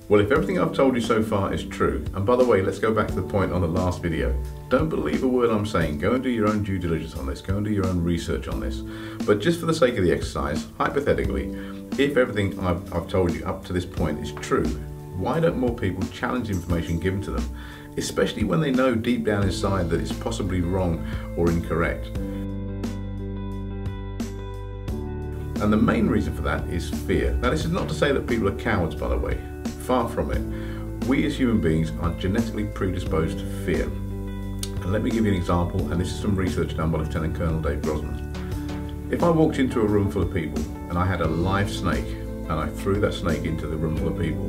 Well, if everything I've told you so far is true, and by the way, let's go back to the point on the last video. Don't believe a word I'm saying. Go and do your own due diligence on this. Go and do your own research on this. But just for the sake of the exercise, hypothetically, if everything I've told you up to this point is true, why don't more people challenge the information given to them, especially when they know deep down inside that it's possibly wrong or incorrect? And the main reason for that is fear. Now, this is not to say that people are cowards, by the way. Far from it. We as human beings are genetically predisposed to fear. And let me give you an example, and this is some research done by Lieutenant Colonel Dave Brosnan. If I walked into a room full of people and I had a live snake and I threw that snake into the room full of people,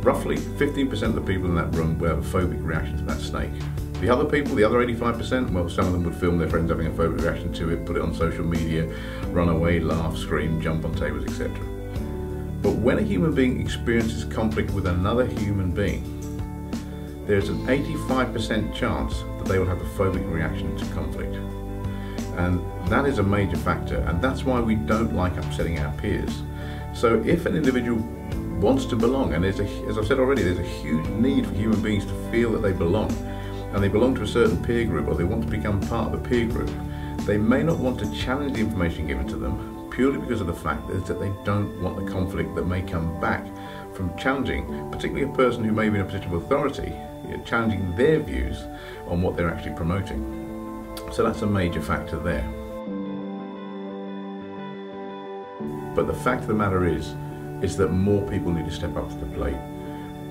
roughly 15% of the people in that room will have a phobic reaction to that snake. The other people, the other 85%, well, some of them would film their friends having a phobic reaction to it, put it on social media, run away, laugh, scream, jump on tables, etc. But when a human being experiences conflict with another human being, there's an 85% chance that they will have a phobic reaction to conflict. And that is a major factor, and that's why we don't like upsetting our peers. So if an individual wants to belong, and as I've said already, there's a huge need for human beings to feel that they belong, and they belong to a certain peer group, or they want to become part of a peer group, they may not want to challenge the information given to them purely because of the fact that they don't want the conflict that may come back from challenging, particularly a person who may be in a position of authority, challenging their views on what they're actually promoting. So that's a major factor there. But the fact of the matter is that more people need to step up to the plate.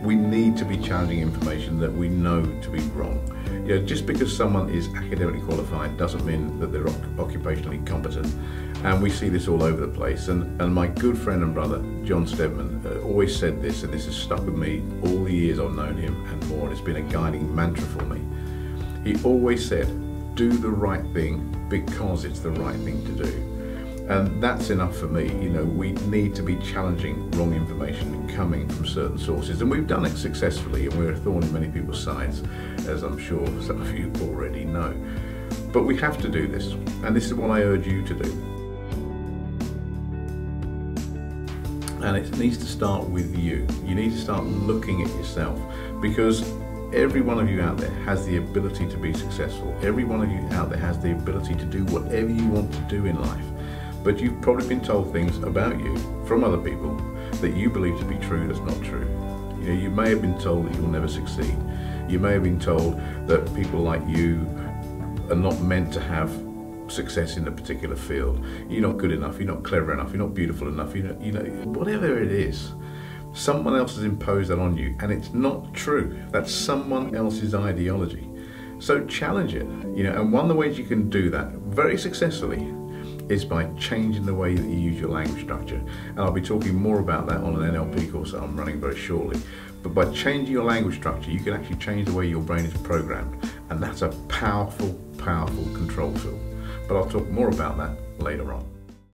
We need to be challenging information that we know to be wrong. Just because someone is academically qualified doesn't mean that they're occupationally competent. And we see this all over the place. And my good friend and brother, John Stedman, always said this, and this has stuck with me all the years I've known him and more, and it's been a guiding mantra for me. He always said, do the right thing because it's the right thing to do. And that's enough for me. We need to be challenging wrong information coming from certain sources. And we've done it successfully, and we're a thorn in many people's sides, as I'm sure some of you already know. But we have to do this, and this is what I urge you to do. And it needs to start with you. You need to start looking at yourself, because every one of you out there has the ability to be successful. Every one of you out there has the ability to do whatever you want to do in life. But you've probably been told things about you from other people that you believe to be true that's not true. You may have been told that you'll never succeed. You may have been told that people like you are not meant to have success in a particular field. You're not good enough, you're not clever enough, you're not beautiful enough, whatever it is. Someone else has imposed that on you, and it's not true. That's someone else's ideology. So challenge it, and one of the ways you can do that very successfully is by changing the way that you use your language structure. And I'll be talking more about that on an NLP course that I'm running very shortly. But by changing your language structure, you can actually change the way your brain is programmed. And that's a powerful, powerful control tool. But I'll talk more about that later on.